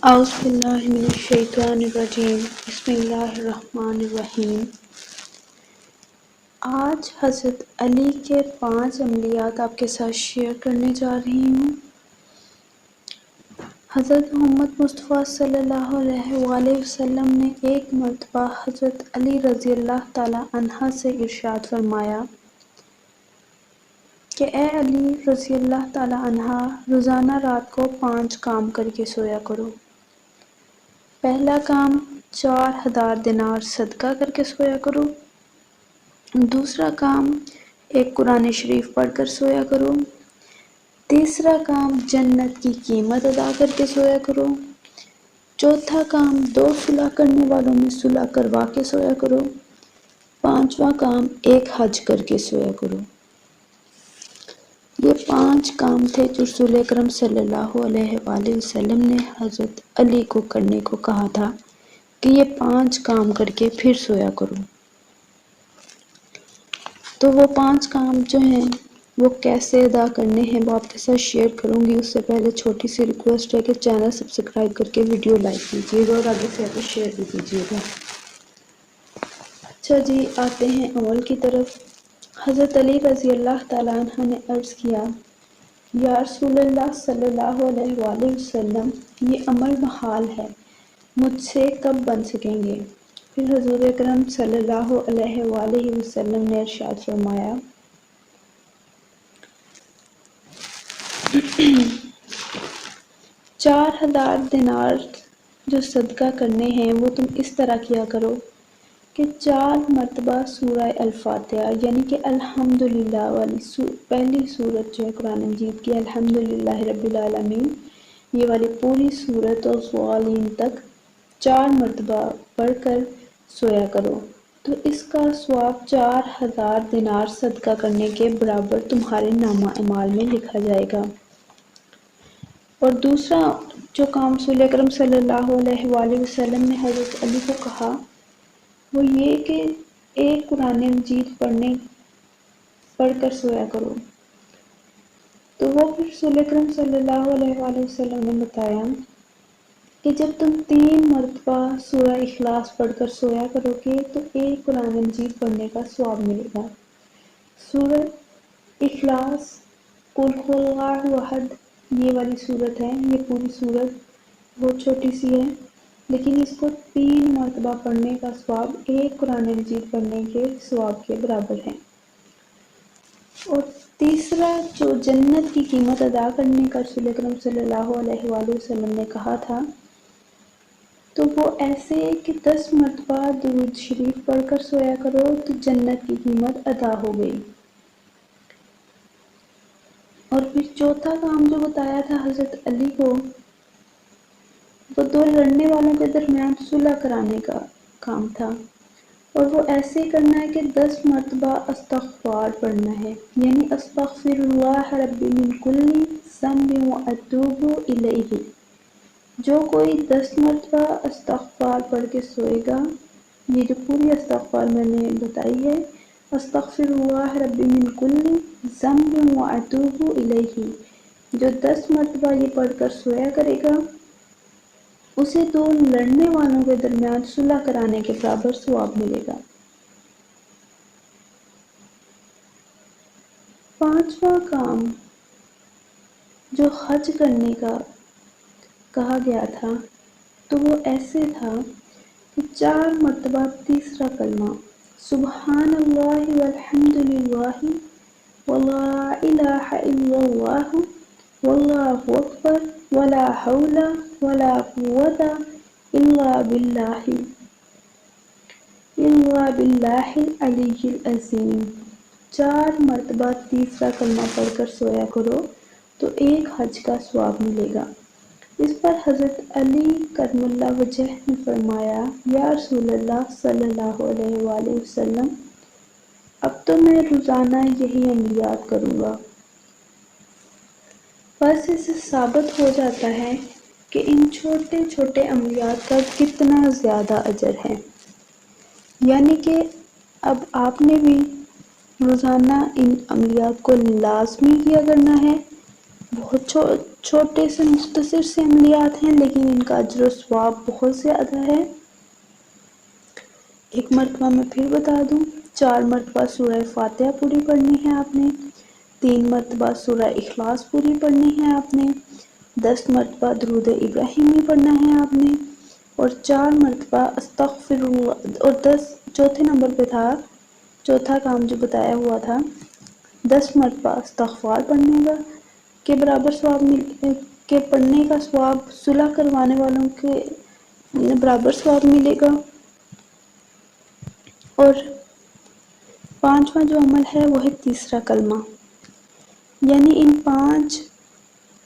اعوذ باللہ من الشیطان الرجیم بسم اللہ الرحمن الرحیم۔ آج حضرت علی کے 5 عملیات آپ کے ساتھ شیئر کرنے جا رہی ہوں۔ حضرت محمد مصطفیٰ صلی اللہ علیہ وآلہ وسلم نے ایک مرتبہ حضرت علی رضی اللہ تعالیٰ عنہ سے ارشاد فرمایا کہ اے علی رضی اللہ تعالیٰ عنہ، روزانہ رات کو 5 کام کر کے سویا کرو۔ پہلا کام 4000 دینار صدقہ کر کے سویا کرو۔ دوسرا کام ایک قرآن شریف پڑھ کر سویا کرو۔ تیسرا کام جنت کی قیمت ادا کر کے سویا کرو۔ چوتھا کام 2 صلح کرنے والوں میں صلح کروا کے سویا کرو۔ 5واں کام ایک حج کر کے سویا کرو۔ یہ 5 کام تھے جو رسول اکرم صلی اللہ علیہ وآلہ وسلم نے حضرت علی کو کرنے کو کہا تھا کہ یہ 5 کام کر کے پھر سویا کرو۔ تو وہ 5 کام جو ہیں وہ کیسے ادا کرنے ہیں وہ آپ کے ساتھ شیئر کروں گی۔ اس سے پہلے چھوٹی سی ریکویسٹ ہے کہ چینل سبسکرائب کر کے ویڈیو لائک کیجیے گا اور آگے سے آگے شیئر بھی کیجیے گا۔ اچھا جی، آتے ہیں عمل کی طرف۔ حضرت علی رضی اللہ تعالیٰ عنہ نے عرض کیا، یا رسول اللہ صلی اللہ علیہ وآلہ وسلم، یہ عمل محال ہے، مجھ سے کب بن سکیں گے؟ پھر حضور اکرم صلی اللہ علیہ وآلہ وسلم نے ارشاد فرمایا، 4000 دینار جو صدقہ کرنے ہیں وہ تم اس طرح کیا کرو کہ 4 مرتبہ سورہ الفاتحہ یعنی کہ الحمدللہ والی پہلی سورت جو ہے قرآن مجید کی، الحمدللہ رب العالمین، یہ والی پوری سورت اور صالحین تک 4 مرتبہ پڑھ کر سویا کرو، تو اس کا ثواب 4000 دینار صدقہ کرنے کے برابر تمہارے نامہ اعمال میں لکھا جائے گا۔ اور دوسرا جو کام رسول اکرم صلی اللہ علیہ وآلہ وسلم نے حضرت علی کو کہا وہ یہ کہ ایک قرآن مجید پڑھ کر سویا کرو۔ تو وہ پھر رسول اکرم صلی اللہ علیہ وآلہ وسلم نے بتایا کہ جب تم 3 مرتبہ سورہ اخلاص پڑھ کر سویا کرو گے تو ایک قرآن مجید پڑھنے کا ثواب ملے گا۔ سورہ اخلاص قل هو اللہ احد یہ والی صورت ہے، یہ پوری صورت بہت چھوٹی سی ہے، لیکن اس کو 3 مرتبہ پڑھنے کا ثواب ایک قرآن مجید پڑھنے کے ثواب کے برابر ہے۔ اور تیسرا جو جنت کی قیمت ادا کرنے کا رسول اکرم صلی اللہ علیہ وآلہ وسلم نے کہا تھا، تو وہ ایسے کہ 10 مرتبہ درود شریف پڑھ کر سویا کرو تو جنت کی قیمت ادا ہو گئی۔ اور پھر چوتھا کام جو بتایا تھا حضرت علی کو، وہ 2 لڑنے والوں کے درمیان صلح کرانے کا کام تھا، اور وہ ایسے کرنا ہے کہ 10 مرتبہ استغفار پڑھنا ہے، یعنی استغفر اللہ ربی من کل ذنب واتوب الیہ۔ جو کوئی 10 مرتبہ استغفار پڑھ کے سوئے گا، یہ جو پوری استغفار میں نے بتائی ہے، استغفر اللہ ربی من کل ذنب واتوب الیہ، جو 10 مرتبہ یہ پڑھ کر سویا کرے گا اسے 2 لڑنے والوں کے درمیان صلح کرانے کے برابر ثواب ملے گا۔ 5واں کام جو حج کرنے کا کہا گیا تھا تو وہ ایسے تھا کہ 4 مرتبہ تیسرا کلمہ سبحان اللہ والحمد للہ ولا الہ الا اللہ واللہ اکبر ولا حول ولا قوة الا باللہ العلی العظیم۔ 4 مرتبہ تیسرا کلمہ پڑھ کر سویا کرو تو ایک حج کا ثواب ملے گا۔ اس پر حضرت علی کرم اللہ وجہ نے فرمایا، یا رسول اللہ صلی اللہ علیہ وآلہ وسلم، اب تو میں روزانہ یہی عملیات کروں گا۔ بس اس سے ثابت ہو جاتا ہے کہ ان چھوٹے چھوٹے عملیات کا کتنا زیادہ اجر ہے، یعنی کہ اب آپ نے بھی روزانہ ان عملیات کو لازمی کیا کرنا ہے۔ بہت چھوٹے سے مختصر سے عملیات ہیں لیکن ان کا اجر و ثواب بہت زیادہ ہے۔ ایک مرتبہ میں پھر بتا دوں، 4 مرتبہ سورہ فاتحہ پوری پڑھنی ہے آپ نے، 3 مرتبہ سورہ اخلاص پوری پڑھنی ہے آپ نے، 10 مرتبہ درود ابراہیمی پڑھنا ہے آپ نے، اور 4 مرتبہ استغفر اللہ، اور 10 چوتھے نمبر پہ تھا، چوتھا کام جو بتایا ہوا تھا، 10 مرتبہ استغفار پڑھنے کا کے برابر ثواب کے پڑھنے کا ثواب صلح کروانے والوں کے برابر ثواب ملے گا۔ اور 5واں جو عمل ہے وہ ہے تیسرا کلمہ، یعنی ان 5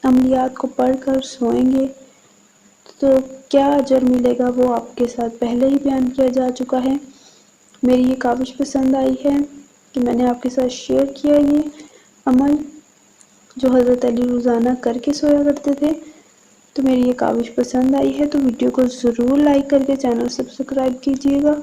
عملیات کو پڑھ کر سوئیں گے تو کیا اجر ملے گا وہ آپ کے ساتھ پہلے ہی بیان کیا جا چکا ہے۔ میری یہ کاوش پسند آئی ہے کہ میں نے آپ کے ساتھ شیئر کیا یہ عمل جو حضرت علی روزانہ کر کے سویا کرتے تھے، تو میری یہ کاوش پسند آئی ہے تو ویڈیو کو ضرور لائک کر کے چینل سبسکرائب کیجیے گا۔